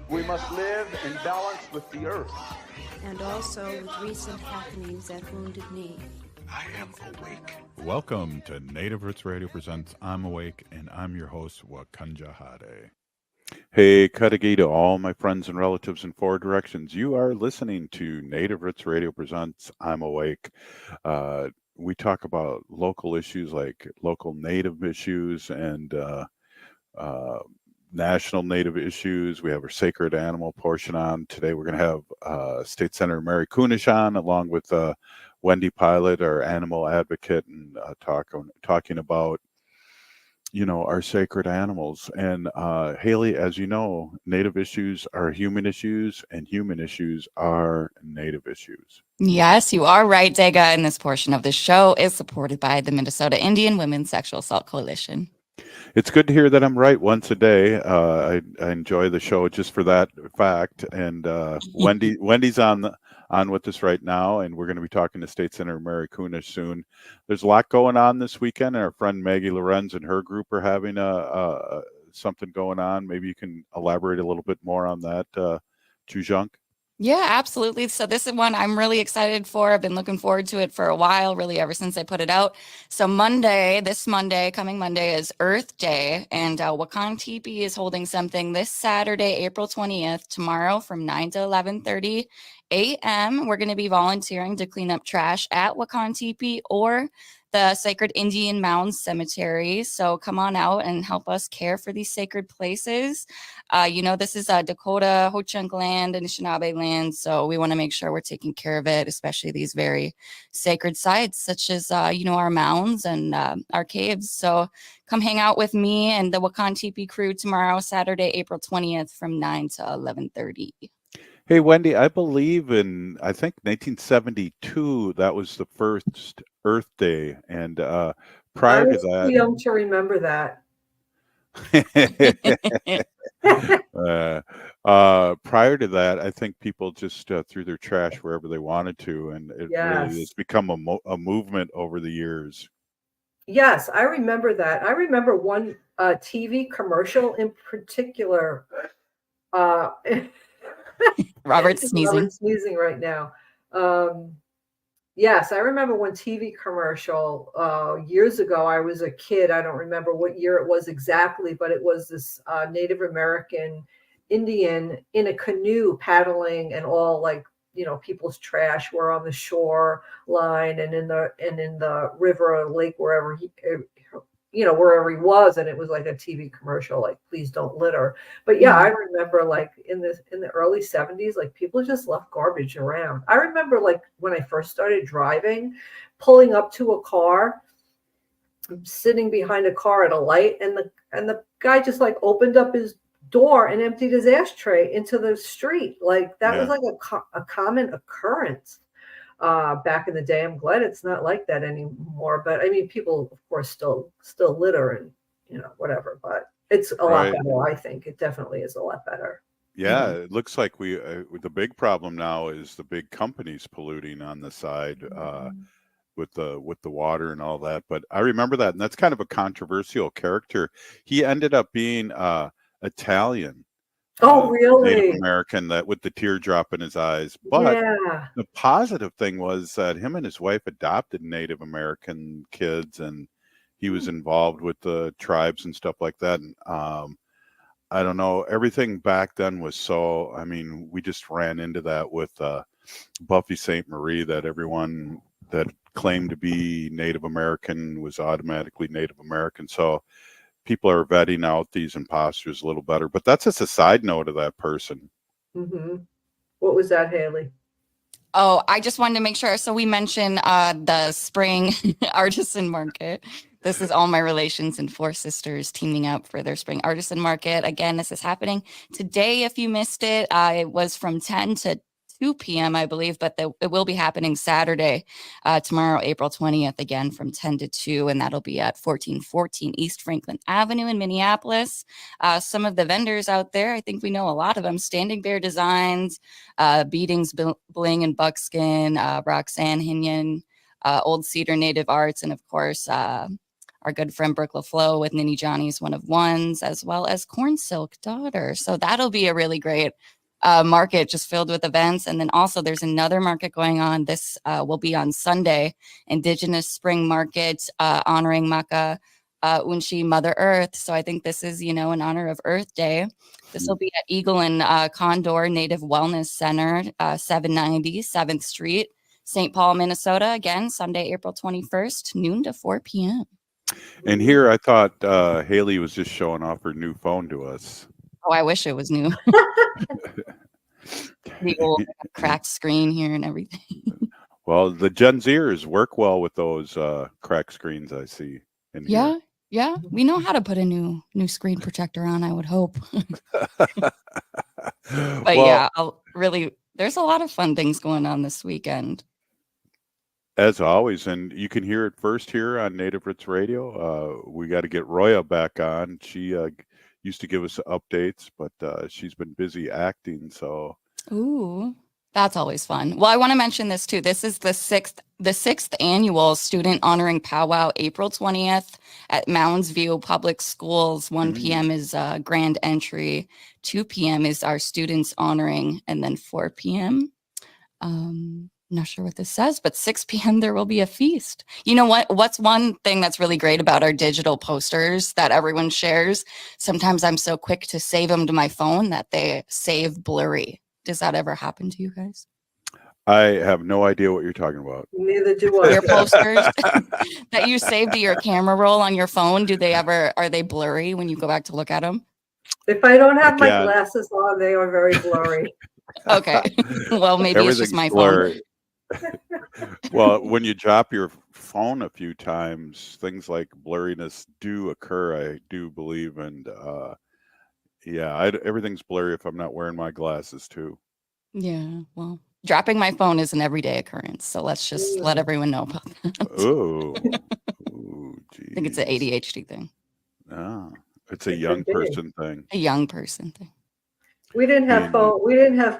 We must live in balance with the earth. And also with recent happenings at Wounded Knee. I am awake. Welcome to Native Roots Radio Presents I'm Awake, and I'm your host, Wakanja Hade. Hey, Kadagi to all my friends and relatives in four directions. You are listening to Native Roots Radio Presents I'm Awake. We talk about local issues like local Native issues and national Native issues. We have our sacred animal portion on. Today we're going to have State Senator Mary Kunesh on, along with Wendy Pilot, our animal advocate, and talking about, you know, our sacred animals. And Haley, as you know, Native issues are human issues, and human issues are Native issues. Yes, you are right, Dega. And this portion of the show is supported by the Minnesota Indian Women's Sexual Assault Coalition. It's good to hear that I'm right once a day. I enjoy the show just for that fact. And Wendy's on with us right now, and we're going to be talking to State Senator Mary Kunesh soon. There's a lot going on this weekend, and our friend Maggie Lorenz and her group are having something going on. Maybe you can elaborate a little bit more on that, Chujunk. Yeah, absolutely. So this is one I'm really excited for. I've been looking forward to it for a while, really ever since I put it out. So coming Monday is Earth Day, and Wakan Teepee is holding something this Saturday, April 20th, tomorrow from 9 to 11:30 a.m. We're going to be volunteering to clean up trash at Wakan Teepee or the Sacred Indian Mounds Cemetery. So come on out and help us care for these sacred places. This is Dakota, Ho-Chunk land, and Anishinaabe land. So we want to make sure we're taking care of it, especially these very sacred sites, such as, our mounds and our caves. So come hang out with me and the Wakan Teepee crew tomorrow, Saturday, April 20th from 9 to 11:30. Hey, Wendy, I believe in, I think 1972, that was the first Earth Day. And prior to that, too young to remember that. Prior to that, I think people just threw their trash wherever they wanted to. And it really has become a movement over the years. Yes, I remember that. I remember one TV commercial in particular. Robert's sneezing. Robert's sneezing right now. Yes, I remember one TV commercial years ago. I was a kid. I don't remember what year it was exactly, but it was this Native American Indian in a canoe paddling, and all people's trash were on the shore line and in the river or lake, wherever wherever he was, and it was like a TV commercial, like, please don't litter. But yeah, I remember in the early 70s, people just left garbage around. I remember when I first started driving, pulling up to a car, sitting behind a car at a light, and the guy just opened up his door and emptied his ashtray into the street. That was a common occurrence. Back in the day. I'm glad it's not like that anymore. But I mean, people, of course, still litter and whatever. But it's a lot better. I think it definitely is a lot better. Yeah, it looks like the big problem now is the big companies polluting on the side with the water and all that. But I remember that, and that's kind of a controversial character. He ended up being Italian. Oh, really? Native American, that with the teardrop in his eyes. But the positive thing was that him and his wife adopted Native American kids, and he was involved with the tribes and stuff like that. And I don't know, everything back then was so, I mean, we just ran into that with Buffy St. Marie, that everyone that claimed to be Native American was automatically Native American. So people are vetting out these imposters a little better, but that's just a side note of that person. Mm-hmm. What was that, Haley? Oh, I just wanted to make sure. So we mentioned the spring artisan market. This is all my relations and four sisters teaming up for their spring artisan market. Again, this is happening today. If you missed it, it was from 10 to 2 p.m., I believe, but it will be happening Saturday, tomorrow, April 20th, again from 10 to 2, and that'll be at 1414 East Franklin Avenue in Minneapolis. Some of the vendors out there, I think we know a lot of them: Standing Bear Designs, Beatings Bling and Buckskin, Roxanne Hinyon, Old Cedar Native Arts, and of course, our good friend Brooke LaFleur with Ninny Johnny's One of Ones, as well as Corn Silk Daughter. So that'll be a really great market just filled with events. And then also there's another market going on. This will be on Sunday, Indigenous Spring Market honoring Maka Unshi, Mother Earth. So I think this is, in honor of Earth Day. This will be at Eagle and Condor Native Wellness Center, 790 7th Street, St. Paul, Minnesota. Again, Sunday, April 21st, noon to 4 p.m. And here I thought Haley was just showing off her new phone to us. Oh, I wish it was new. The old cracked screen here and everything. Well, the Gen Zers work well with those cracked screens I see in here. Yeah, we know how to put a new screen protector on, I would hope. But there's a lot of fun things going on this weekend. As always, and you can hear it first here on Native Roots Radio. We got to get Roya back on. She used to give us updates, but she's been busy acting, so. Ooh, that's always fun. Well, I want to mention this too. This is the sixth annual Student Honoring Powwow, April 20th at Mounds View Public Schools. 1 p.m. is grand entry. 2 p.m. is our students honoring, and then 4 p.m. Not sure what this says, but 6 p.m. there will be a feast. You know what? What's one thing that's really great about our digital posters that everyone shares? Sometimes I'm so quick to save them to my phone that they save blurry. Does that ever happen to you guys? I have no idea what you're talking about. Neither do I. Your posters that you save to your camera roll on your phone, are they blurry when you go back to look at them? If I don't have my glasses on, they are very blurry. Okay. Well, maybe it's just my blurry phone. Well, when you drop your phone a few times, things like blurriness do occur, I do believe. And everything's blurry if I'm not wearing my glasses too. Yeah, well, dropping my phone is an everyday occurrence. So let's just let everyone know about that. Ooh, I think it's an ADHD thing. Ah, it's a young person thing. A young person thing. We didn't have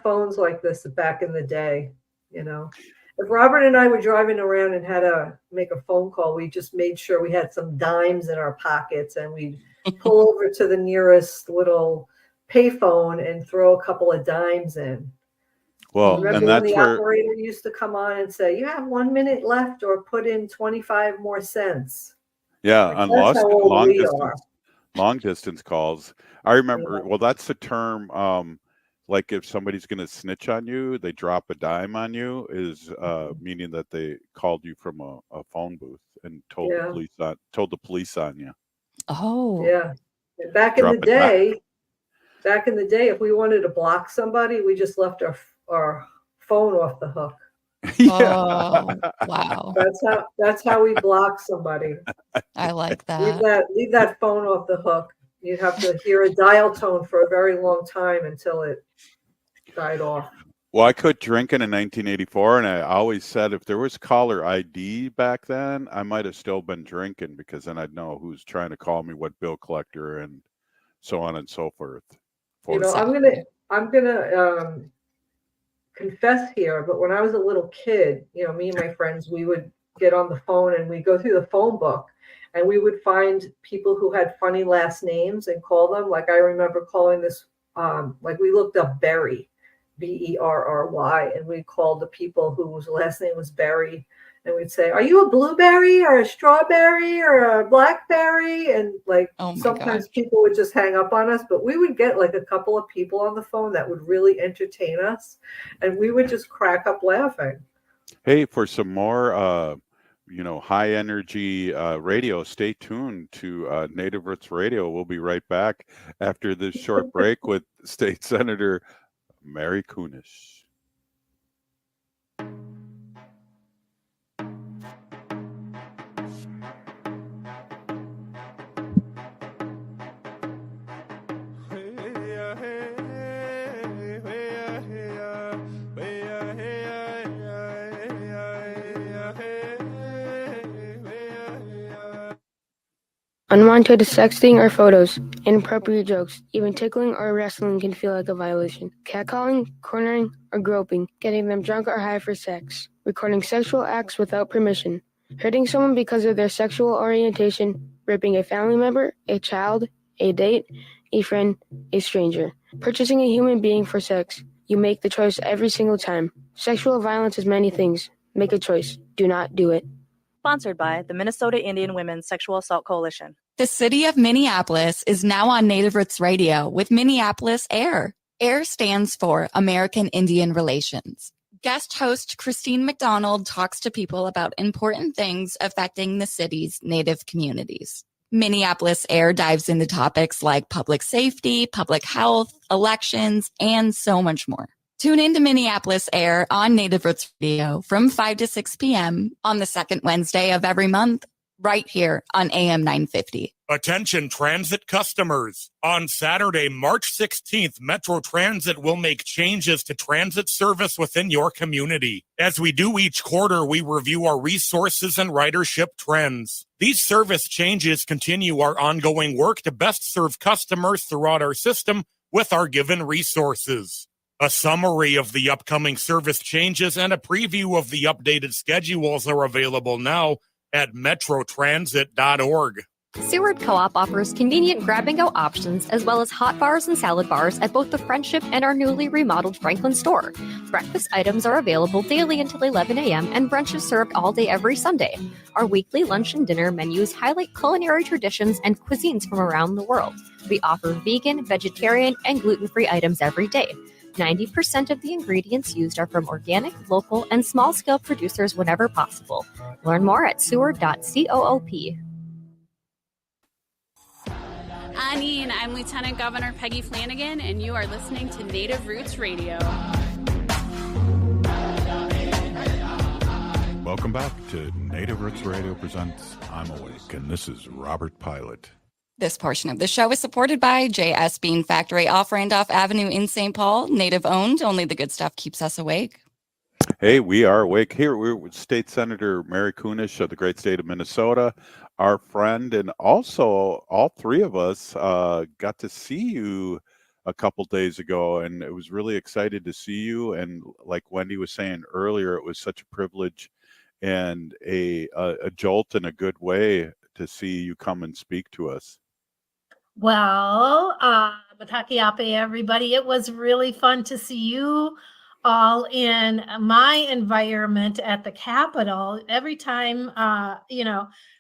phones like this back in the day, If Robert and I were driving around and had to make a phone call, we just made sure we had some dimes in our pockets, and we'd pull over to the nearest little payphone and throw a couple of dimes in. Well, remember when the operator used to come on and say, "You have 1 minute left, or put in 25 more cents." Yeah, on long distance calls. I remember. Well, that's the term. Like if somebody's going to snitch on you, they drop a dime on you, is meaning that they called you from a phone booth and told the police on you. Oh, yeah. Back in the day, if we wanted to block somebody, we just left our phone off the hook. Oh, wow. That's how we block somebody. I like that. Leave that phone off the hook. You'd have to hear a dial tone for a very long time until it died off. Well, I quit drinking in 1984, and I always said if there was caller ID back then, I might have still been drinking, because then I'd know who's trying to call me, what bill collector, and so on and so forth. I'm gonna confess here, but when I was a little kid, me and my friends, we would get on the phone and we go through the phone book, and we would find people who had funny last names and call them. Like I remember calling this, we looked up Berry, Berry, and we called the people whose last name was Berry, and we'd say, "Are you a blueberry or a strawberry or a blackberry?" And sometimes people would just hang up on us, but we would get like a couple of people on the phone that would really entertain us, and we would just crack up laughing. Hey, for some more high energy radio, stay tuned to Native Roots Radio. We'll be right back after this short break with State Senator Mary Kunesh. Unwanted sexting or photos, inappropriate jokes, even tickling or wrestling can feel like a violation. Catcalling, cornering, or groping, getting them drunk or high for sex, recording sexual acts without permission, Hurting someone because of their sexual orientation, raping a family member, a child, a date, a friend, a stranger. Purchasing a human being for sex. You make the choice every single time. Sexual violence is many things. Make a choice. Do not do it. Sponsored by the Minnesota Indian Women's Sexual Assault Coalition. The city of Minneapolis is now on Native Roots Radio with Minneapolis AIR. AIR stands for American Indian Relations. Guest host Christine McDonald talks to people about important things affecting the city's Native communities. Minneapolis AIR dives into topics like public safety, public health, elections, and so much more. Tune in to Minneapolis AIR on Native Roots Radio from 5 to 6 p.m. on the second Wednesday of every month, right here on AM 950. Attention transit customers. On Saturday, March 16th, Metro Transit will make changes to transit service within your community. As we do each quarter, we review our resources and ridership trends. These service changes continue our ongoing work to best serve customers throughout our system with our given resources. A summary of the upcoming service changes and a preview of the updated schedules are available now at metrotransit.org. Seward Co-op offers convenient grab-and-go options as well as hot bars and salad bars at both the Friendship and our newly remodeled Franklin store. Breakfast items are available daily until 11 a.m. and brunch is served all day every Sunday. Our weekly lunch and dinner menus highlight culinary traditions and cuisines from around the world. We offer vegan, vegetarian, and gluten-free items every day. 90% of the ingredients used are from organic, local, and small-scale producers whenever possible. Learn more at seward.coop. Anine, I'm Lieutenant Governor Peggy Flanagan, and you are listening to Native Roots Radio. Welcome back to Native Roots Radio presents I'm Awake, and this is Robert Pilot. This portion of the show is supported by J.S. Bean Factory off Randolph Avenue in St. Paul. Native owned. Only the good stuff keeps us awake. Hey, we are awake here. We're with State Senator Mary Kunesh of the great state of Minnesota, our friend, and also all three of us got to see you a couple days ago, and it was really excited to see you. And like Wendy was saying earlier, it was such a privilege and a jolt in a good way to see you come and speak to us. Well, Matakiape, everybody. It was really fun to see you all in my environment at the Capitol. Every time, I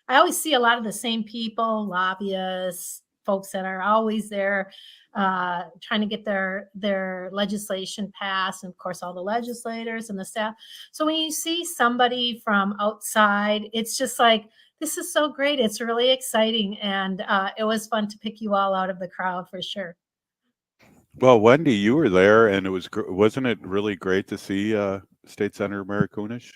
always see a lot of the same people, lobbyists, folks that are always there trying to get their legislation passed, and of course, all the legislators and the staff. So when you see somebody from outside, it's just like, this is so great. It's really exciting. And it was fun to pick you all out of the crowd for sure. Well, Wendy, you were there, and wasn't it really great to see State Senator Mary Kunesh?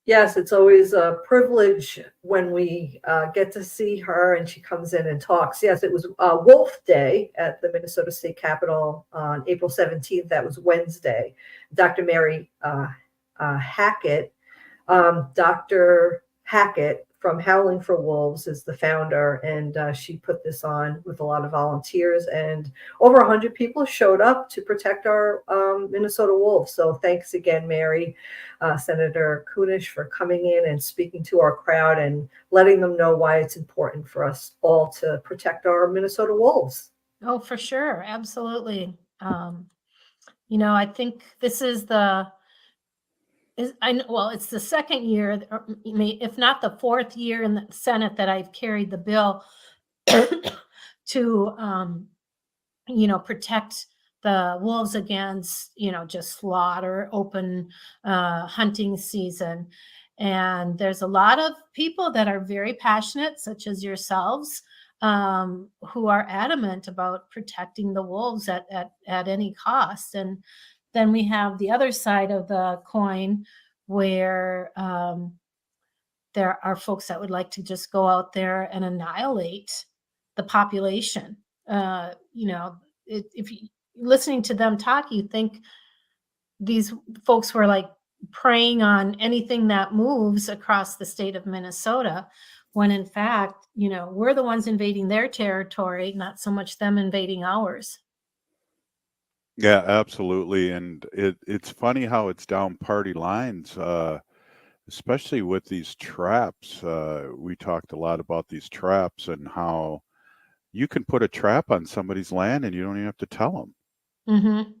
Yes, it's always a privilege when we get to see her and she comes in and talks. Yes, it was Wolf Day at the Minnesota State Capitol on April 17th. That was Wednesday. Dr. Mary Hackett, Dr. Hackett from Howling for Wolves is the founder, and she put this on with a lot of volunteers, and over 100 people showed up to protect our Minnesota wolves. So thanks again, Mary, Senator Kunesh, for coming in and speaking to our crowd and letting them know why it's important for us all to protect our Minnesota wolves. Oh, for sure. Absolutely. I think this is it's the second year, if not the fourth year in the Senate that I've carried the bill to, protect the wolves against, just slaughter, open hunting season. And there's a lot of people that are very passionate, such as yourselves, who are adamant about protecting the wolves at any cost. And then we have the other side of the coin where there are folks that would like to just go out there and annihilate the population. If you listening to them talk, you think these folks were like preying on anything that moves across the state of Minnesota, when in fact, we're the ones invading their territory, not so much them invading ours. Yeah, absolutely. And it's funny how it's down party lines. especially with these traps. We talked a lot about these traps and how you can put a trap on somebody's land and you don't even have to tell them. Mm-hmm.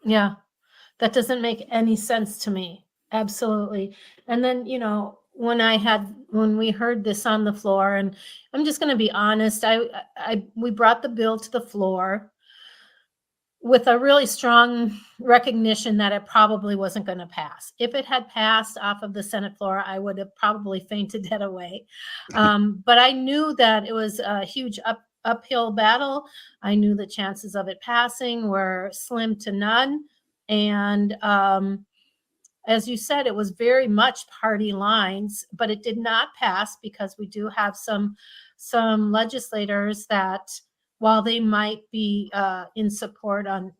Yeah, that doesn't make any sense to me. Absolutely. And then, when we heard this on the floor, and I'm just going to be honest, we brought the bill to the floor with a really strong recognition that it probably wasn't going to pass. If it had passed off of the Senate floor, I would have probably fainted dead away. But I knew that it was a huge uphill battle. I knew the chances of it passing were slim to none. And as you said, it was very much party lines, but it did not pass because we do have some legislators that, while they might be in support on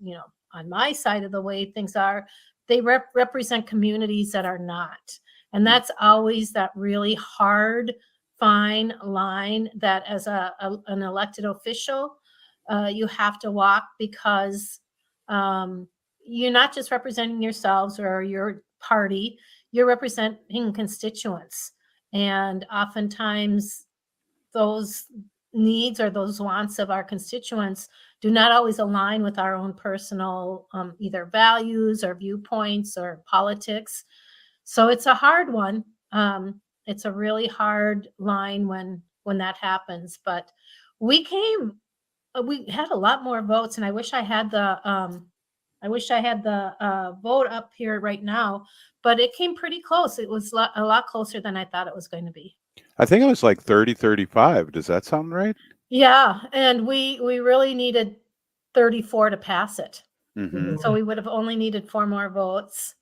my side of the way things are, they represent communities that are not. And that's always that really hard, fine line that as an elected official, you have to walk, because you're not just representing yourselves or your party, you're representing constituents. And oftentimes those needs or those wants of our constituents do not always align with our own personal either values or viewpoints or politics. So it's a hard one. It's a really hard line when that happens. But we had a lot more votes, and I wish I had the vote up here right now, but it came pretty close. It was a lot closer than I thought it was going to be. I think it was like 30-35. Does that sound right? Yeah, and we really needed 34 to pass it. Mm-hmm. So we would have only needed 4 more votes.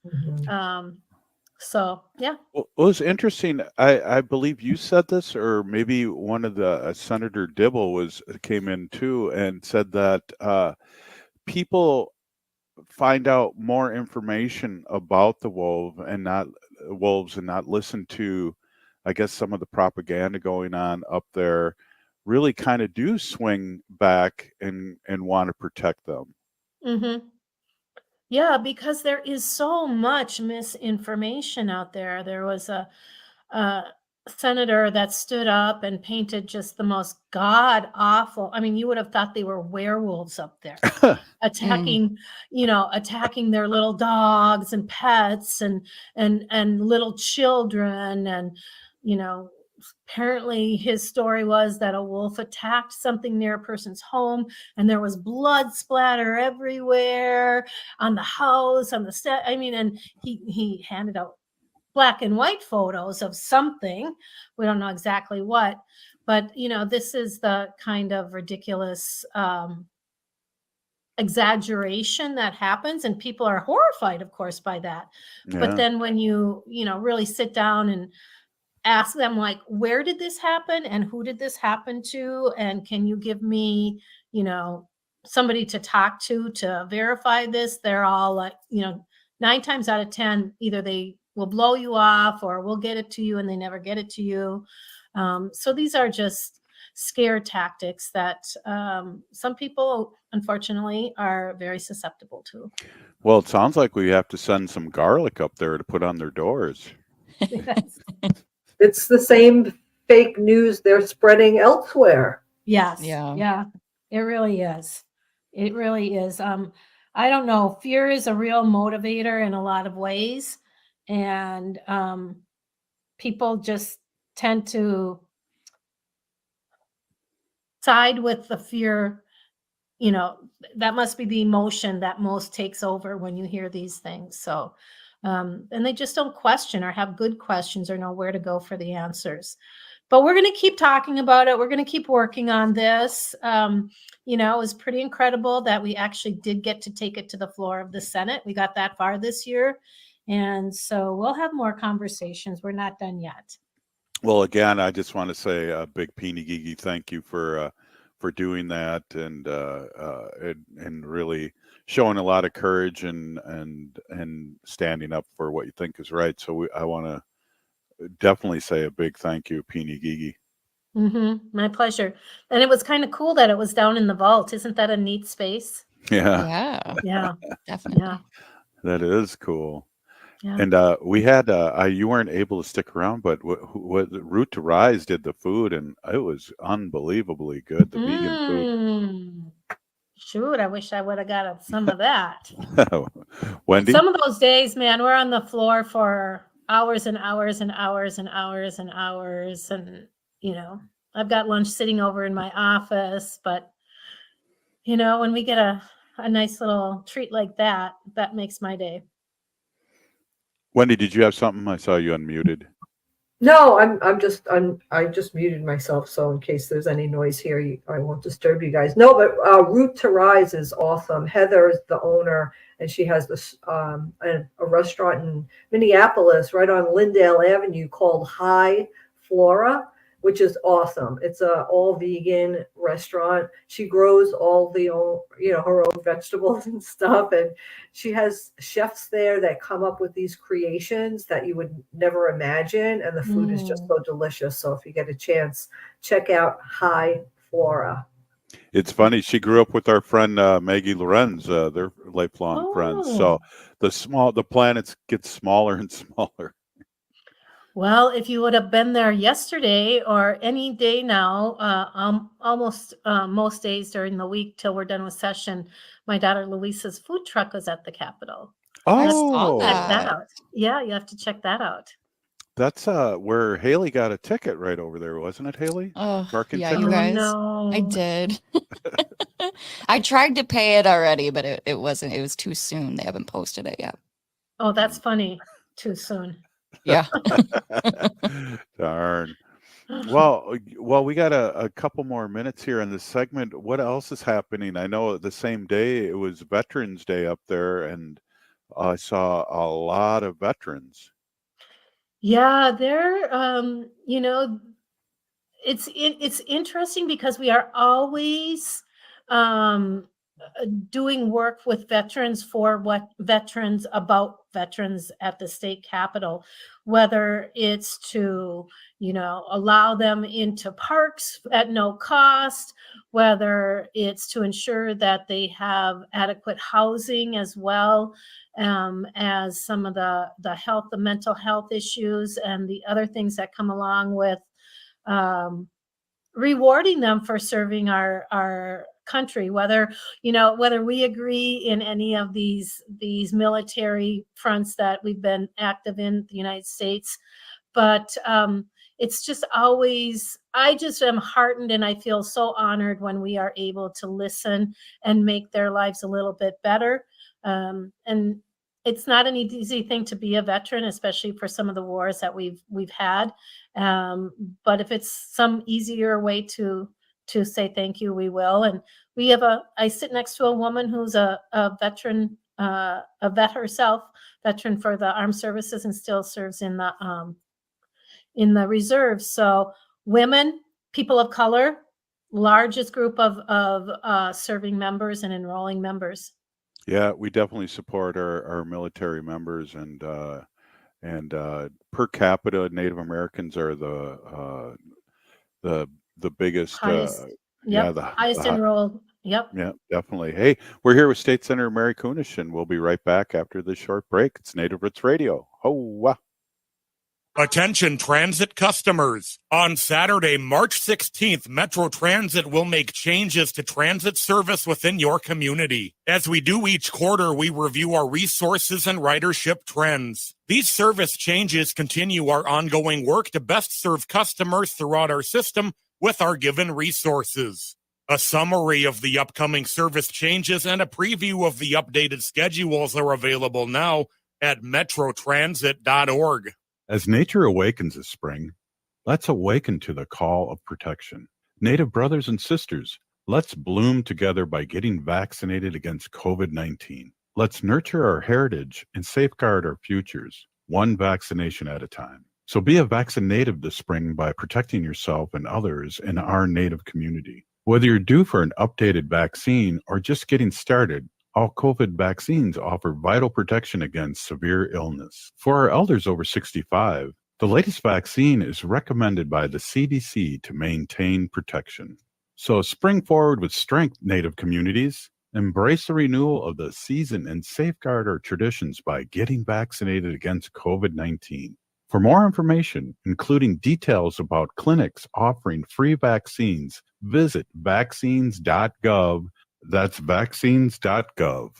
So yeah. Well, it was interesting. I believe you said this, or maybe one of the Senator Dibble came in too and said that people find out more information about the wolves and not listen to, I guess, some of the propaganda going on up there, really kind of do swing back and want to protect them. Mm-hmm. Yeah, because there is so much misinformation out there. There was a senator that stood up and painted just the most god awful. I mean, you would have thought they were werewolves up there, attacking their little dogs and pets and little children. And apparently his story was that a wolf attacked something near a person's home, and there was blood splatter everywhere on the house, on the set. I mean, and he handed out black and white photos of something. We don't know exactly what, but this is the kind of ridiculous exaggeration that happens, and people are horrified, of course, by that. Yeah. But then when you really sit down and ask them, like, where did this happen and who did this happen to, and can you give me somebody to talk to verify this, they're all like 9 times out of 10 either they will blow you off or we'll get it to you, and they never get it to you. So these are just scare tactics that some people unfortunately are very susceptible to. Well, it sounds like we have to send some garlic up there to put on their doors. Yes. It's the same fake news they're spreading elsewhere. Yes. Yeah. It really is. It really is. I don't know. Fear is a real motivator in a lot of ways. And people just tend to side with the fear. That must be the emotion that most takes over when you hear these things. So, and they just don't question or have good questions or know where to go for the answers. But we're going to keep talking about it. We're going to keep working on this. It was pretty incredible that we actually did get to take it to the floor of the Senate. We got that far this year. And so we'll have more conversations. We're not done yet. Well, again, I just want to say a big Peony Gigi thank you for doing that and really showing a lot of courage and standing up for what you think is right. So I want to definitely say a big thank you, Peony Gigi. Mm-hmm. My pleasure. And it was kind of cool that it was down in the vault. Isn't that a neat space? Yeah. Yeah, definitely. Yeah. That is cool. Yeah. And we had you weren't able to stick around, but what Root to Rise did the food, and it was unbelievably good. The vegan food. Shoot, I wish I would have got some of that. Wendy, Some of those days, man, we're on the floor for hours and hours and hours and hours and hours, and I've got lunch sitting over in my office, but when we get a nice little treat like that, that makes my day. Wendy, did you have something? I saw you unmuted. No, I just muted myself, so in case there's any noise here, I won't disturb you guys. No, but Root to Rise is awesome. Heather is the owner, and she has this a restaurant in Minneapolis, right on Lindale Avenue, called High Flora, which is awesome. It's a all vegan restaurant. She grows all the own, her own vegetables and stuff, and she has chefs there that come up with these creations that you would never imagine, and the food is just so delicious. So if you get a chance, check out High Flora. It's funny. She grew up with our friend Maggie Lorenz. They're lifelong friends. So the planets get smaller and smaller. Well, if you would have been there yesterday or any day now, almost most days during the week till we're done with session, my daughter Luisa's food truck was at the Capitol. Oh, check that out. Yeah, you have to check that out. That's where Haley got a ticket right over there, wasn't it, Haley? Oh, Parking yeah, ticket? you guys. No. I did. I tried to pay it already, but it wasn't. It was too soon. They haven't posted it yet. Oh, that's funny. Too soon. Yeah. Darn. Well, we got a couple more minutes here in this segment. What else is happening? I know the same day it was Veterans Day up there, and I saw a lot of veterans. Yeah, they're it's interesting because we are always doing work with veterans for what veterans about veterans at the state capitol, whether it's to allow them into parks at no cost, whether it's to ensure that they have adequate housing as well as some of the mental health issues and the other things that come along with rewarding them for serving our country, whether we agree in any of these military fronts that we've been active in the United States. But it's just always, I just am heartened and I feel so honored when we are able to listen and make their lives a little bit better. And it's not an easy thing to be a veteran, especially for some of the wars that we've had. But if it's some easier way to say thank you, we will. And I sit next to a woman who's a veteran, a vet herself, veteran for the armed services, and still serves in the reserves. So women, people of color, largest group of serving members and enrolling members. Yeah, we definitely support our military members, and per capita, Native Americans are the biggest. Highest, the highest enrolled. Yep. Yeah, definitely. Hey, we're here with State Senator Mary Kunesh, and we'll be right back after this short break. It's Native Roots Radio. Ho-wah. Attention transit customers. On Saturday, March 16th, Metro Transit will make changes to transit service within your community. As we do each quarter, we review our resources and ridership trends. These service changes continue our ongoing work to best serve customers throughout our system with our given resources. A summary of the upcoming service changes and a preview of the updated schedules are available now at metrotransit.org. As nature awakens this spring, let's awaken to the call of protection. Native brothers and sisters, let's bloom together by getting vaccinated against COVID-19. Let's nurture our heritage and safeguard our futures, one vaccination at a time. So be a vaccinative this spring by protecting yourself and others in our Native community. Whether you're due for an updated vaccine or just getting started, all COVID vaccines offer vital protection against severe illness. For our elders over 65, the latest vaccine is recommended by the CDC to maintain protection. So spring forward with strength, Native communities. Embrace the renewal of the season and safeguard our traditions by getting vaccinated against COVID-19. For more information, including details about clinics offering free vaccines, visit vaccines.gov. That's vaccines.gov.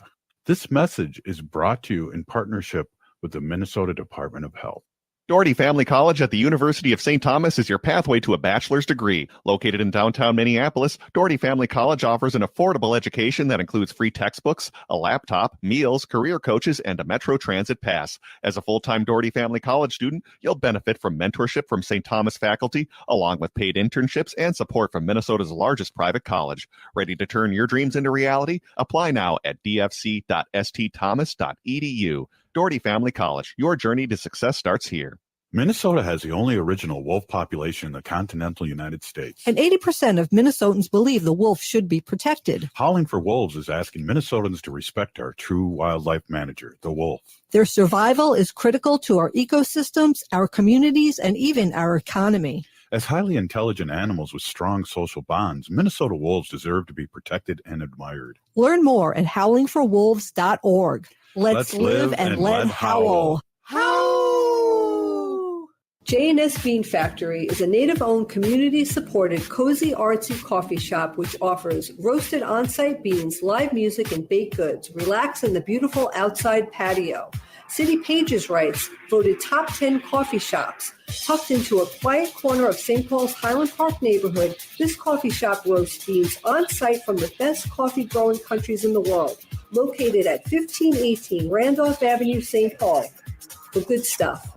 This message is brought to you in partnership with the Minnesota Department of Health. Doherty Family College at the University of St. Thomas is your pathway to a bachelor's degree. Located in downtown Minneapolis, Doherty Family College offers an affordable education that includes free textbooks, a laptop, meals, career coaches, and a Metro Transit pass. As a full-time Doherty Family College student, you'll benefit from mentorship from St. Thomas faculty, along with paid internships and support from Minnesota's largest private college. Ready to turn your dreams into reality? Apply now at dfc.stthomas.edu. Doherty Family College, your journey to success starts here. Minnesota has the only original wolf population in the continental United States. And 80% of Minnesotans believe the wolf should be protected. Howling for Wolves is asking Minnesotans to respect our true wildlife manager, the wolf. Their survival is critical to our ecosystems, our communities, and even our economy. As highly intelligent animals with strong social bonds, Minnesota wolves deserve to be protected and admired. Learn more at howlingforwolves.org. Let's live and let howl. Howl! J&S Bean Factory is a native-owned, community-supported, cozy, artsy coffee shop which offers roasted on-site beans, live music, and baked goods. Relax in the beautiful outside patio. City Pages writes, voted top 10 coffee shops. Tucked into a quiet corner of St. Paul's Highland Park neighborhood, this coffee shop roasts beans on-site from the best coffee-growing countries in the world. Located at 1518 Randolph Avenue, St. Paul. The good stuff.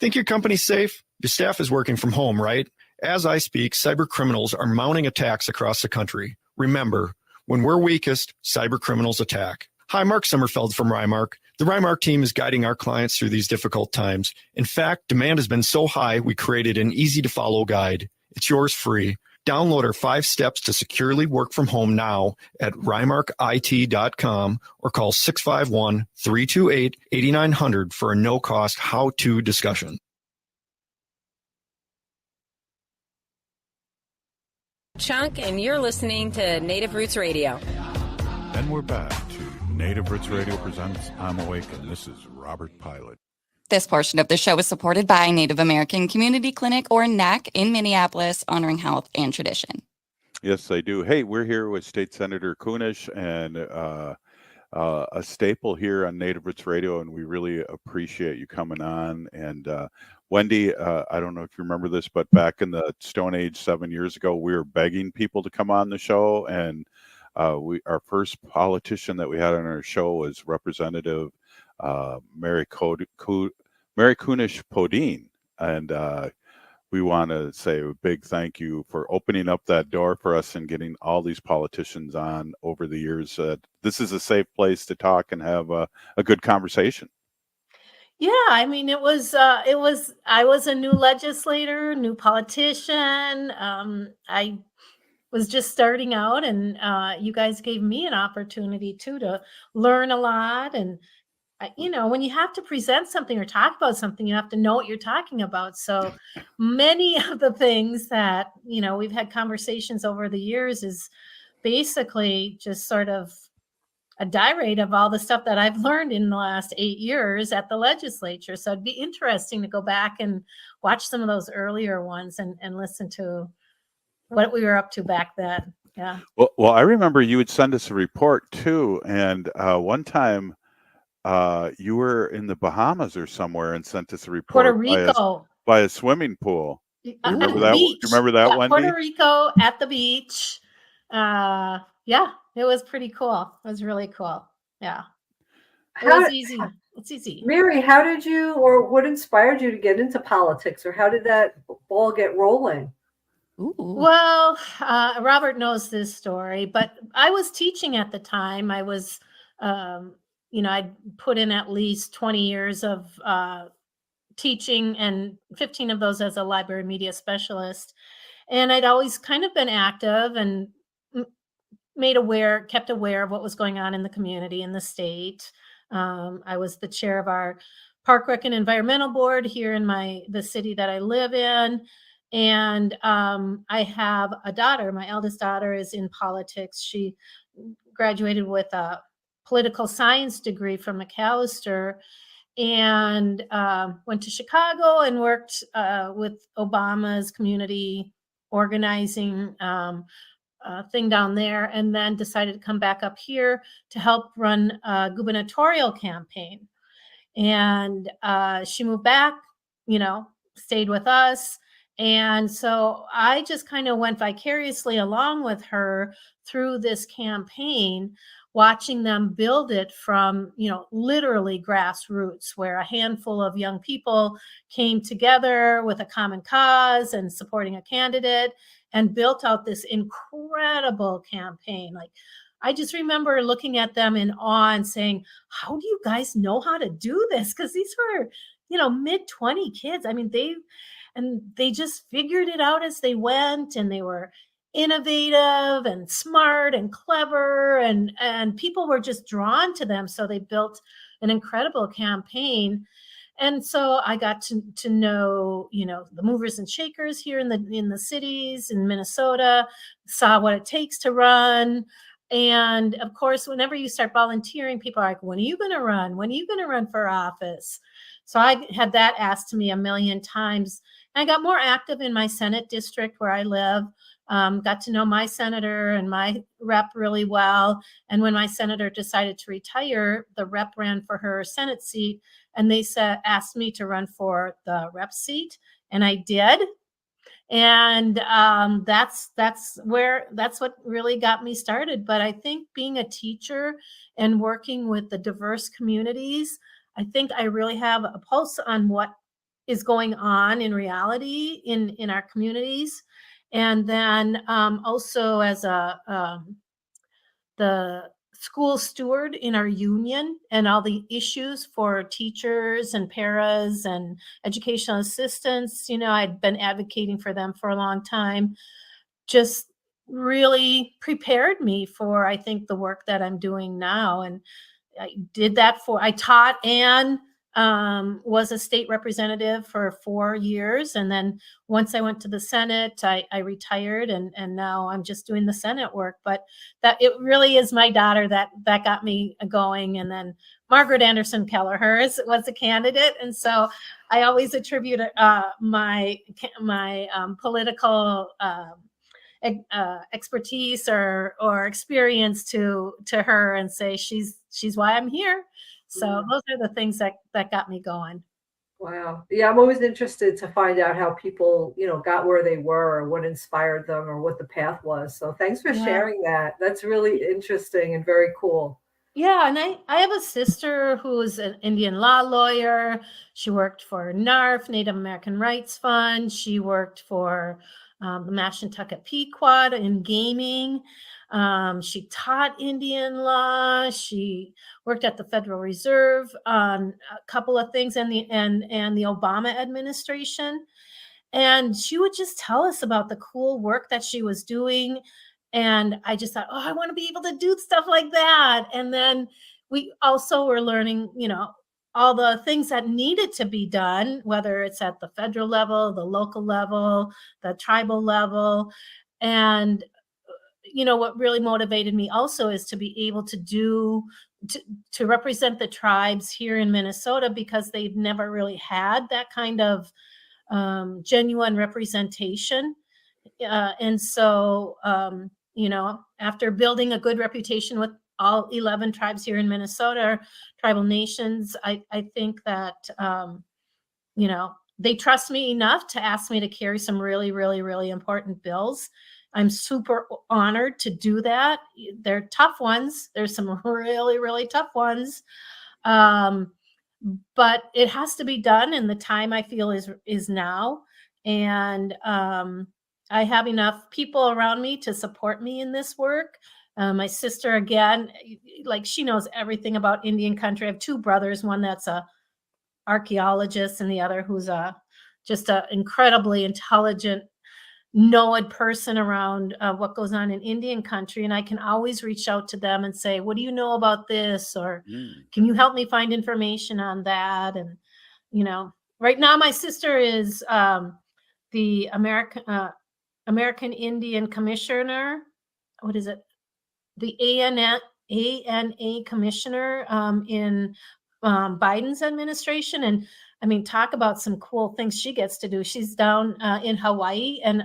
Think your company's safe? Your staff is working from home, right? As I speak, cyber criminals are mounting attacks across the country. Remember, when we're weakest, cyber criminals attack. Hi, Mark Sommerfeld from Rymark. The Rymark team is guiding our clients through these difficult times. In fact, demand has been so high, we created an easy-to-follow guide. It's yours free. Download our 5 steps to securely work from home now at rymarkit.com or call 651-328-8900 for a no-cost how-to discussion. Chunk, and you're listening to Native Roots Radio. And we're back to Native Roots Radio presents I'm Awake, and this is Robert Pilot. This portion of the show is supported by Native American Community Clinic, or NAC, in Minneapolis, honoring health and tradition. Yes, I do. Hey, we're here with State Senator Kunesh, and a staple here on Native Roots Radio, and we really appreciate you coming on. And Wendy, I don't know if you remember this, but back in the Stone Age 7 years ago, we were begging people to come on the show, and our first politician that we had on our show was Representative Mary Kunesh Podine, and we want to say a big thank you for opening up that door for us and getting all these politicians on over the years. This is a safe place to talk and have a good conversation. Yeah, I mean, I was a new legislator, new politician. I was just starting out, and you guys gave me an opportunity too to learn a lot. And when you have to present something or talk about something, you have to know what you're talking about. So many of the things that, we've had conversations over the years is basically just sort of a diary of all the stuff that I've learned in the last 8 years at the legislature. So it'd be interesting to go back and watch some of those earlier ones and listen to what we were up to back then. Yeah. Well, I remember you would send us a report too. And one time, you were in the Bahamas or somewhere and sent us a report. Puerto Rico. By a swimming pool. You remember that? Do you remember that, Wendy? Puerto Rico at the beach. Yeah, it was pretty cool. It was really cool. Yeah. It was easy. It's easy. Mary, how did you, or what inspired you to get into politics, or how did that ball get rolling? Ooh. Well, Robert knows this story, but I was teaching at the time. I was, I'd put in at least 20 years of teaching, and 15 of those as a library media specialist. And I'd always kind of been active and kept aware of what was going on in the community, in the state. I was the chair of our Park Rec and Environmental Board here in the city that I live in. And I have a daughter. My eldest daughter is in politics. She graduated with a political science degree from McAllister, and went to Chicago and worked with Obama's community organizing thing down there, and then decided to come back up here to help run a gubernatorial campaign. And she moved back, stayed with us. And so I just kind of went vicariously along with her through this campaign, watching them build it from, literally grassroots, where a handful of young people came together with a common cause and supporting a candidate and built out this incredible campaign. Like, I just remember looking at them in awe and saying, how do you guys know how to do this? Because these were, mid-20 kids. I mean, they just figured it out as they went, and they were innovative and smart and clever, and people were just drawn to them. So they built an incredible campaign. And so I got to know, the movers and shakers here in the cities in Minnesota, saw what it takes to run. And of course, whenever you start volunteering, people are like, when are you going to run? When are you going to run for office? So I had that asked to me a million times. And I got more active in my Senate district where I live. Got to know my senator and my rep really well. And when my senator decided to retire, the rep ran for her Senate seat, and they asked me to run for the rep seat, and I did. And that's what really got me started. But I think being a teacher and working with the diverse communities, I think I really have a pulse on what is going on in reality in our communities. And then also as the school steward in our union, and all the issues for teachers and paras and educational assistants, I'd been advocating for them for a long time, just really prepared me for, I think, the work that I'm doing now. And I taught and was a state representative for 4 years. And then once I went to the Senate, I retired, and now I'm just doing the Senate work. But that it really is my daughter that got me going. And then Margaret Anderson Kelleher was a candidate. And so I always attribute my political expertise or experience to her, and say she's why I'm here. So those are the things that got me going. Wow. Yeah, I'm always interested to find out how people, got where they were, or what inspired them, or what the path was. So thanks for sharing that. That's really interesting and very cool. Yeah, and I have a sister who's an Indian law lawyer. She worked for NARF, Native American Rights Fund. She worked for the Mashantucket Pequot in gaming. She taught Indian law. She worked at the Federal Reserve on a couple of things, and the Obama administration. And she would just tell us about the cool work that she was doing. And I just thought, I want to be able to do stuff like that. And then we also were learning, all the things that needed to be done, whether it's at the federal level, the local level, the tribal level. And, what really motivated me also is to be able to represent the tribes here in Minnesota, because they've never really had that kind of genuine representation. And so, after building a good reputation with all 11 tribes here in Minnesota, tribal nations, I think that, they trust me enough to ask me to carry some really, really, really important bills. I'm super honored to do that. They're tough ones. There's some really, really tough ones. But it has to be done, and the time I feel is now. And I have enough people around me to support me in this work. My sister, again, she knows everything about Indian country. I have two brothers, one that's a archaeologist, and the other who's just an incredibly intelligent, knowed person around what goes on in Indian country. And I can always reach out to them and say, what do you know about this? Or can you help me find information on that? And, right now my sister is the American Indian Commissioner. What is it? the ANA commissioner in Biden's administration. And I mean, talk about some cool things she gets to do. She's down in Hawaii and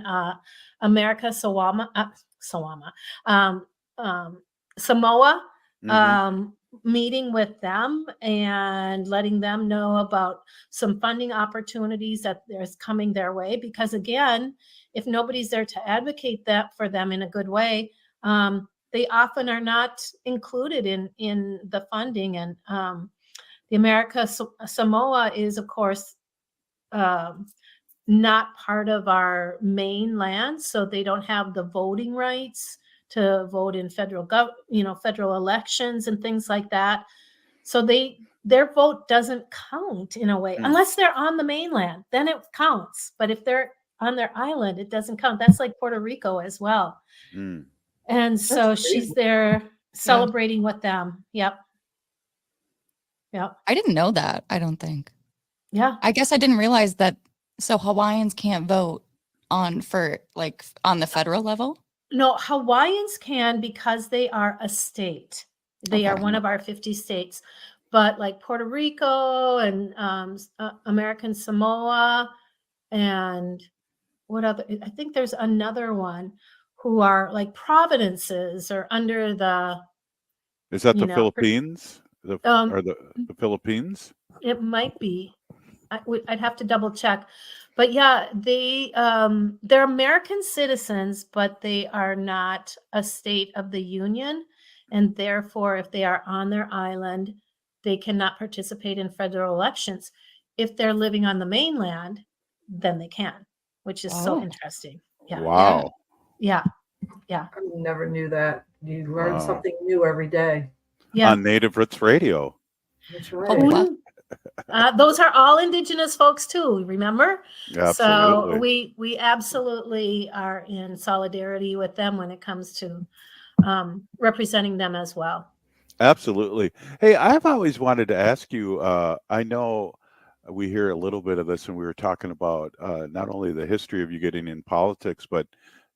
Samoa, meeting with them and letting them know about some funding opportunities that there's coming their way. Because again, if nobody's there to advocate that for them in a good way, they often are not included in the funding. And the Samoa is, of course, not part of our mainland, so they don't have the voting rights to vote in federal elections and things like that. So their vote doesn't count in a way, unless they're on the mainland, then it counts. But if they're on their island, it doesn't count. That's like Puerto Rico as well. And so she's there celebrating with them. Yep. I didn't know that. I don't think. Yeah. I guess I didn't realize that. So Hawaiians can't vote on the federal level? No, Hawaiians can because they are a state. They are one of our 50 states. But like Puerto Rico and American Samoa and what other? I think there's another one who are like provinces or under the. Is that the Philippines? The Philippines? It might be. I'd have to double check. But yeah, they're American citizens, but they are not a state of the union. And therefore, if they are on their island, they cannot participate in federal elections. If they're living on the mainland, then they can, which is so interesting. Yeah. Wow. Yeah. Yeah. I never knew that. You learn something new every day. Yeah. On Native Roots Radio. That's right. Those are all Indigenous folks too, remember? Absolutely. So we absolutely are in solidarity with them when it comes to representing them as well. Absolutely. Hey, I've always wanted to ask you, I know we hear a little bit of this and we were talking about not only the history of you getting in politics, but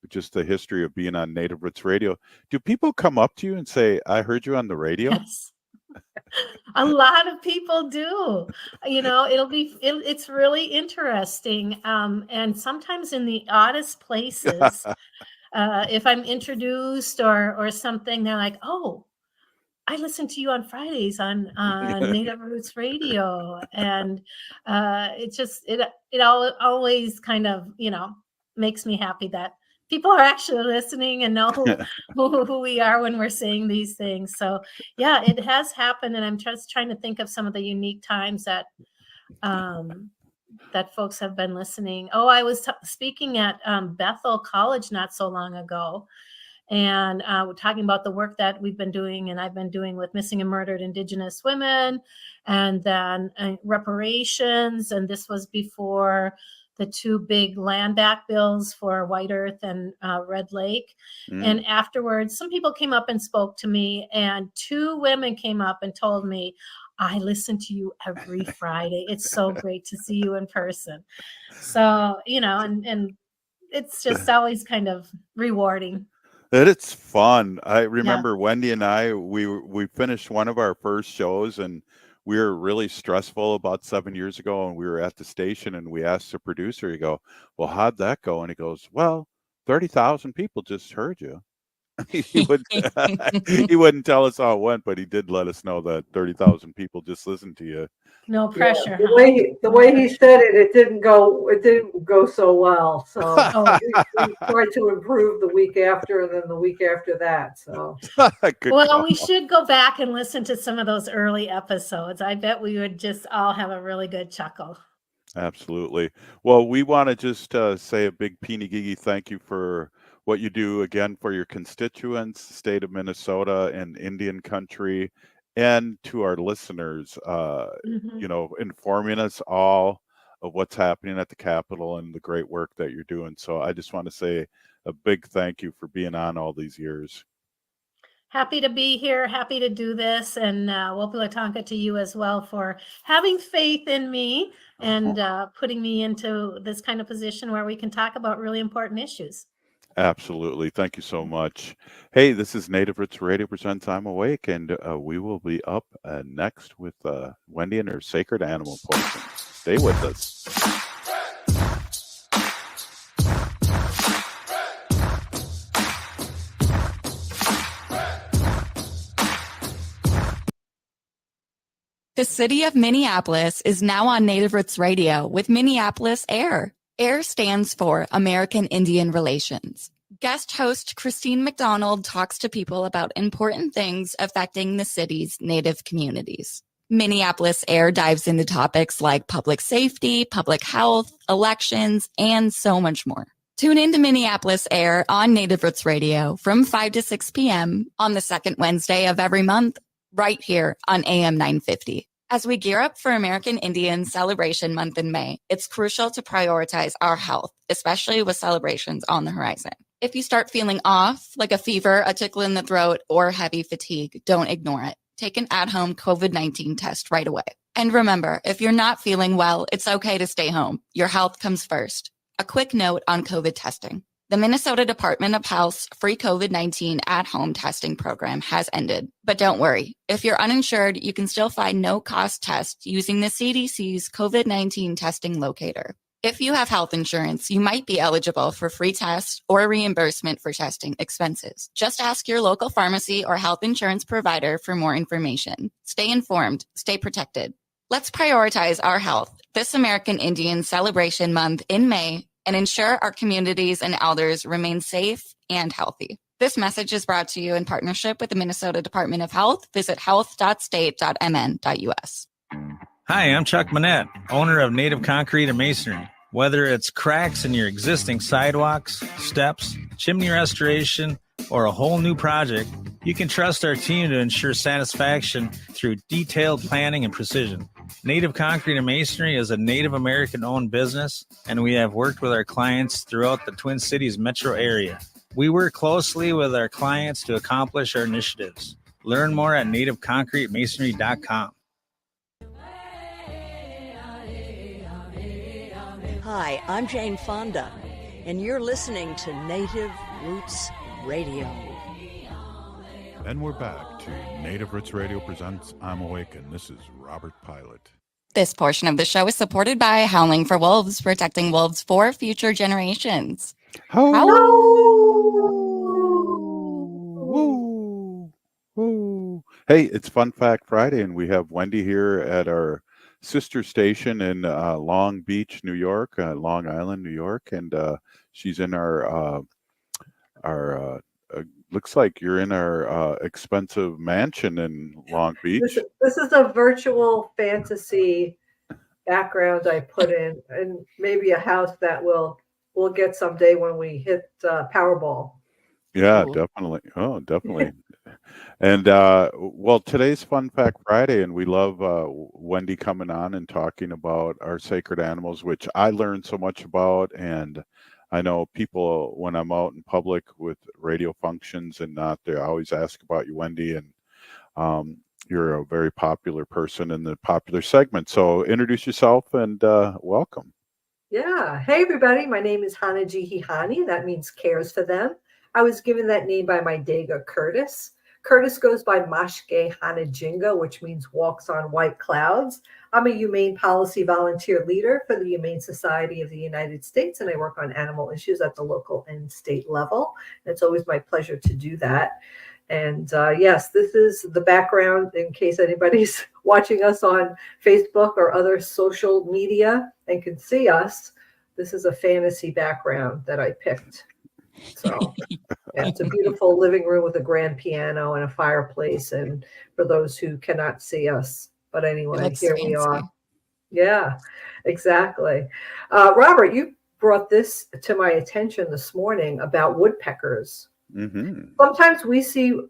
just the history of being on Native Roots Radio. Do people come up to you and say, I heard you on the radio? Yes. A lot of people do. It's really interesting. And sometimes in the oddest places, if I'm introduced or something, they're like, oh, I listen to you on Fridays on Native Roots Radio. And it always kind of, makes me happy that people are actually listening and know who we are when we're saying these things. So yeah, it has happened. And I'm just trying to think of some of the unique times that folks have been listening. Oh, I was speaking at Bethel College not so long ago. And we're talking about the work that we've been doing and I've been doing with missing and murdered Indigenous women and then reparations. And this was before the two big land back bills for White Earth and Red Lake. And afterwards, some people came up and spoke to me, and two women came up and told me, I listen to you every Friday. It's so great to see you in person. So, and it's just always kind of rewarding. It's fun. I remember Wendy and I, we finished one of our first shows and we were really stressful about 7 years ago, and we were at the station and we asked the producer, well, how'd that go? And he goes, well, 30,000 people just heard you. he wouldn't tell us how it went, but he did let us know that 30,000 people just listened to you. No pressure. Yeah, the way he said it, it didn't go so well. So we tried to improve the week after, and then the week after that. So we should go back and listen to some of those early episodes. I bet we would just all have a really good chuckle. Absolutely. Well, we want to just say a big peeny-gigi thank you for what you do again for your constituents, state of Minnesota and Indian country, and to our listeners, informing us all of what's happening at the Capitol and the great work that you're doing. So I just want to say a big thank you for being on all these years. Happy to be here. Happy to do this. And Wopalatonka to you as well for having faith in me and putting me into this kind of position where we can talk about really important issues. Absolutely. Thank you so much. Hey, this is Native Roots Radio presents I'm Awake, and we will be up next with Wendy and her sacred animal portion. Stay with us. The city of Minneapolis is now on Native Roots Radio with Minneapolis AIR. AIR stands for American Indian Relations. Guest host Christine McDonald talks to people about important things affecting the city's Native communities. Minneapolis AIR dives into topics like public safety, public health, elections, and so much more. Tune into Minneapolis AIR on Native Roots Radio from 5 to 6 p.m. on the second Wednesday of every month, right here on AM 950. As we gear up for American Indian Celebration Month in May, it's crucial to prioritize our health, especially with celebrations on the horizon. If you start feeling off, like a fever, a tickle in the throat, or heavy fatigue, don't ignore it. Take an at-home COVID-19 test right away. And remember, if you're not feeling well, it's okay to stay home. Your health comes first. A quick note on COVID testing. The Minnesota Department of Health's free COVID-19 at-home testing program has ended. But don't worry, if you're uninsured, you can still find no-cost tests using the CDC's COVID-19 testing locator. If you have health insurance, you might be eligible for free tests or reimbursement for testing expenses. Just ask your local pharmacy or health insurance provider for more information. Stay informed, stay protected. Let's prioritize our health this American Indian Celebration Month in May and ensure our communities and elders remain safe and healthy. This message is brought to you in partnership with the Minnesota Department of Health. Visit health.state.mn.us. Hi, I'm Chuck Manette, owner of Native Concrete and Masonry. Whether it's cracks in your existing sidewalks, steps, chimney restoration, or a whole new project, you can trust our team to ensure satisfaction through detailed planning and precision. Native Concrete and Masonry is a Native American-owned business, and we have worked with our clients throughout the Twin Cities metro area. We work closely with our clients to accomplish our initiatives. Learn more at nativeconcretemasonry.com. Hi, I'm Jane Fonda, and you're listening to Native Roots Radio. And we're back to Native Roots Radio presents I'm Awake, and this is Robert Pilot. This portion of the show is supported by Howling for Wolves, protecting wolves for future generations. Hey, it's Fun Fact Friday, and we have Wendy here at our sister station in Long Beach, New York, Long Island, New York, and she's in our looks like you're in our expensive mansion in Long Beach. This is a virtual fantasy background I put in, and maybe a house that we'll get someday when we hit Powerball. Yeah, definitely. Oh, definitely. And well, today's Fun Fact Friday, and we love Wendy coming on and talking about our sacred animals, which I learned so much about. And I know people, when I'm out in public with radio functions and not, they always ask about you, Wendy, and you're a very popular person in the popular segment. So introduce yourself and welcome. Yeah. Hey, everybody. My name is Hanaji Hihani. That means cares for them. I was given that name by my Dega Curtis. Curtis goes by Mashke Hanajinga, which means walks on white clouds. I'm a humane policy volunteer leader for the Humane Society of the United States, and I work on animal issues at the local and state level. And it's always my pleasure to do that. And yes, this is the background in case anybody's watching us on Facebook or other social media and can see us. This is a fantasy background that I picked. So yeah, it's a beautiful living room with a grand piano and a fireplace. And for those who cannot see us, but anyway, here we are. Yeah, exactly. Robert, you brought this to my attention this morning about woodpeckers. Mm-hmm. Sometimes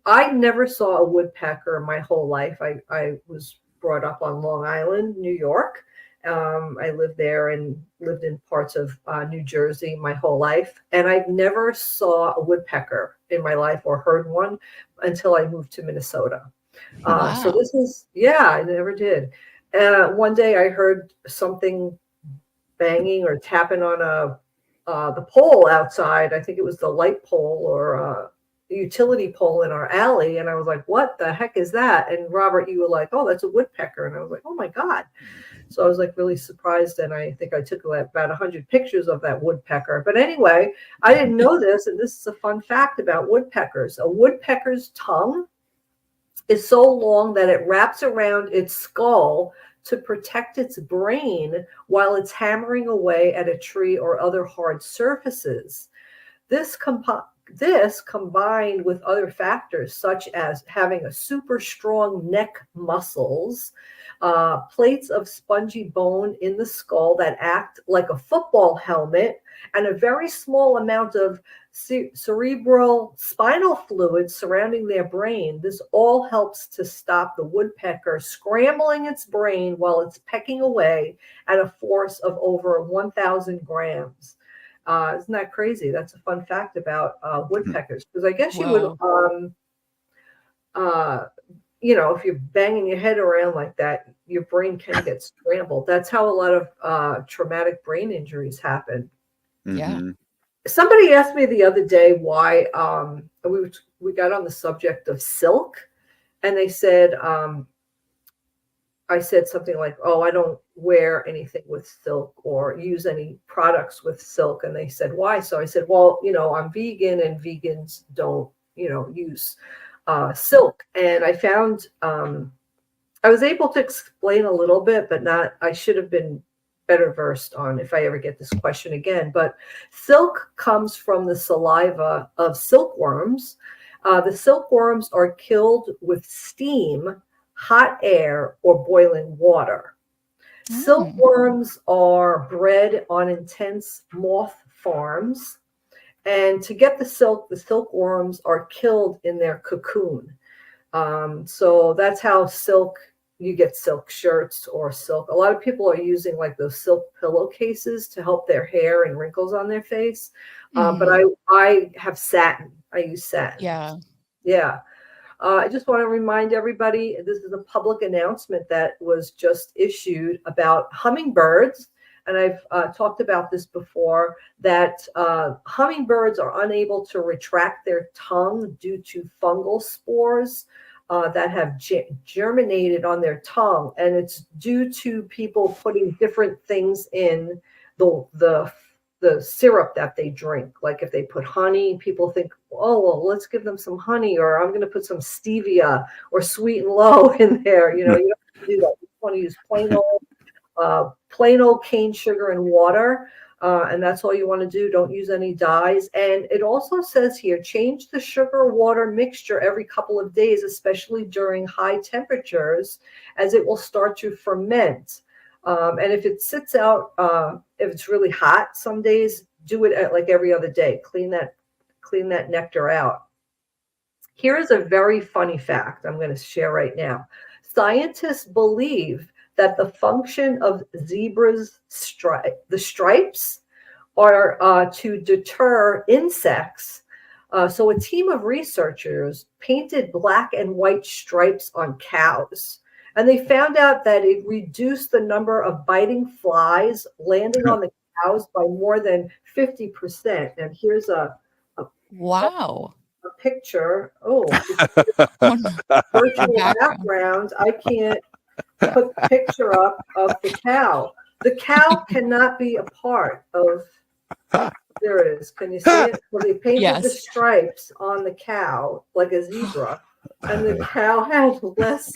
I never saw a woodpecker my whole life. I was brought up on Long Island, New York. I lived there and lived in parts of New Jersey my whole life. And I never saw a woodpecker in my life or heard one until I moved to Minnesota. Wow. So this is, yeah, I never did. One day I heard something banging or tapping on the pole outside. I think it was the light pole or utility pole in our alley. And I was like, what the heck is that? And Robert, you were like, oh, that's a woodpecker. And I was like, oh my God. So I was like really surprised. And I think I took about 100 pictures of that woodpecker. But anyway, I didn't know this. And this is a fun fact about woodpeckers. A woodpecker's tongue is so long that it wraps around its skull to protect its brain while it's hammering away at a tree or other hard surfaces. This combined with other factors such as having a super strong neck muscles, plates of spongy bone in the skull that act like a football helmet, and a very small amount of cerebral spinal fluid surrounding their brain. This all helps to stop the woodpecker scrambling its brain while it's pecking away at a force of over 1,000 grams. Isn't that crazy? That's a fun fact about woodpeckers, because I guess you would, if you're banging your head around like that, your brain can get scrambled. That's how a lot of traumatic brain injuries happen. Yeah. Somebody asked me the other day why we got on the subject of silk, and they said, I said something like, oh, I don't wear anything with silk or use any products with silk. And they said, why? So I said, well, I'm vegan and vegans don't, use silk. And I found, I was able to explain a little bit, but I should have been better versed on if I ever get this question again. But silk comes from the saliva of silkworms. The silkworms are killed with steam, hot air, or boiling water. Silkworms are bred on intense moth farms. And to get the silkworms are killed in their cocoon. So that's how you get silk shirts or silk. A lot of people are using like those silk pillowcases to help their hair and wrinkles on their face. But I have satin. I use satin. Yeah. Yeah. I just want to remind everybody, this is a public announcement that was just issued about hummingbirds. And I've talked about this before, that hummingbirds are unable to retract their tongue due to fungal spores that have germinated on their tongue. And it's due to people putting different things in the syrup that they drink. Like if they put honey, people think, oh, well, let's give them some honey, or I'm going to put some stevia or Sweet and Low in there. You don't have to do that. You want to use plain old cane sugar and water. And that's all you want to do. Don't use any dyes. And it also says here, change the sugar water mixture every couple of days, especially during high temperatures, as it will start to ferment. And if it sits out, if it's really hot, some days do it at like every other day. Clean that nectar out. Here's a very funny fact I'm going to share right now. Scientists believe that the function of zebras' the stripes are to deter insects. So a team of researchers painted black and white stripes on cows. And they found out that it reduced the number of biting flies landing on the cows by more than 50%. And here's a picture. Oh, virtual background. I can't put the picture up of the cow. The cow cannot be a part of. There it is. Can you see it? So they painted the stripes on the cow like a zebra, and the cow has less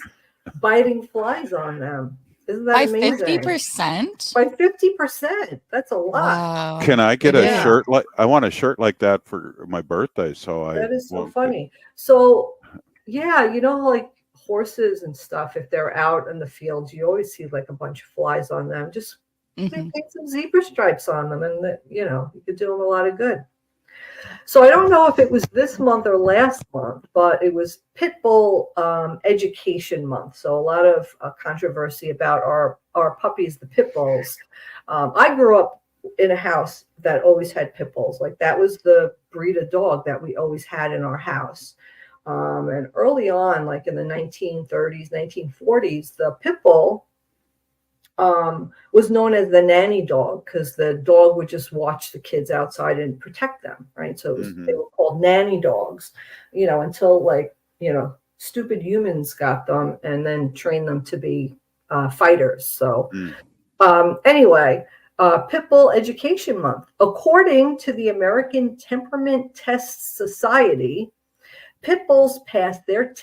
biting flies on them. Isn't that amazing? 50%? By 50%. That's a lot. Wow. Can I get a shirt I want a shirt like that for my birthday. That is so funny. So yeah, like horses and stuff, if they're out in the fields, you always see like a bunch of flies on them. Just paint some zebra stripes on them, and you could do them a lot of good. So I don't know if it was this month or last month, but it was Pit Bull Education Month. So a lot of controversy about our puppies, the Pit Bulls. I grew up in a house that always had Pit Bulls. Like that was the breed of dog that we always had in our house. And early on, like in the 1930s, 1940s, the Pit Bull was known as the nanny dog because the dog would just watch the kids outside and protect them, right? So they were called nanny dogs, until stupid humans got them and then trained them to be fighters. So anyway, Pit Bull Education Month. According to the American Temperament Test Society, pit bulls pass their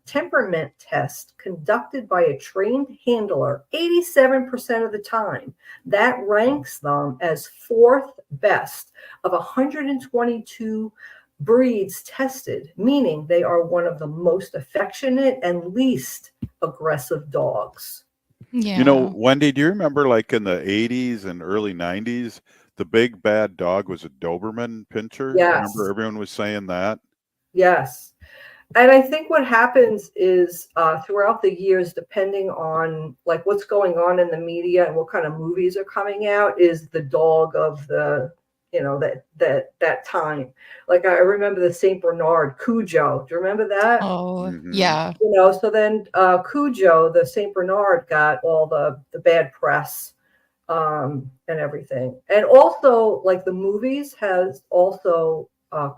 temperament test conducted by a trained handler 87% of the time. That ranks them as 4th best of 122 breeds tested, meaning they are one of the most affectionate and least aggressive dogs. Yeah. Wendy, do you remember like in the 80s and early 90s, the big bad dog was a Doberman Pinscher? Yes. Remember everyone was saying that? Yes. And I think what happens is throughout the years, depending on like what's going on in the media and what kind of movies are coming out, is the dog of the, that time. Like I remember the Saint Bernard, Cujo. Do you remember that? Oh, yeah. So then Cujo, the Saint Bernard, got all the bad press and everything. And also, like the movies has also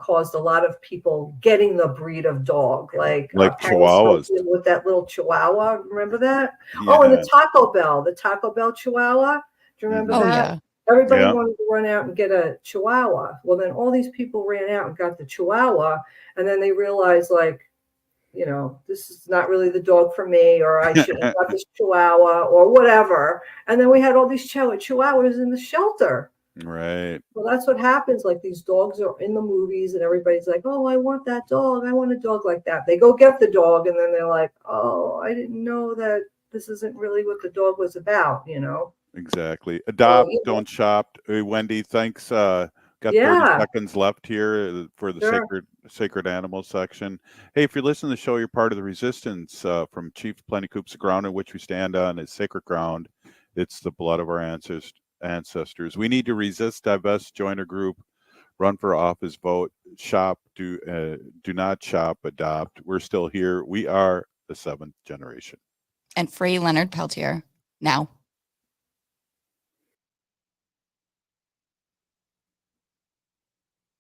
caused a lot of people getting the breed of dog, like Chihuahuas with that little Chihuahua. Remember that? Yeah. Oh, and the Taco Bell Chihuahua. Do you remember Oh, that? yeah. Everybody wanted to run out and get a Chihuahua. Well, then all these people ran out and got the Chihuahua, and then they realized, like, this is not really the dog for me, or I should have got this Chihuahua or whatever. And then we had all these Chihuahuas in the shelter. Right. Well, that's what happens. Like these dogs are in the movies and everybody's like, oh, I want that dog. I want a dog like that. They go get the dog and then they're like, oh, I didn't know that this isn't really what the dog was about, Exactly. Adopt, don't shop. Hey, Wendy, thanks. Got 30 seconds left here for the sacred animals section. Hey, if you're listening to the show, you're part of the resistance from Chief Plenty Coops. The ground in which we stand on is sacred ground. It's the blood of our ancestors. We need to resist, divest, join a group, run for office, vote, shop, do not shop, adopt. We're still here. We are the 7th generation. And free Leonard Peltier now.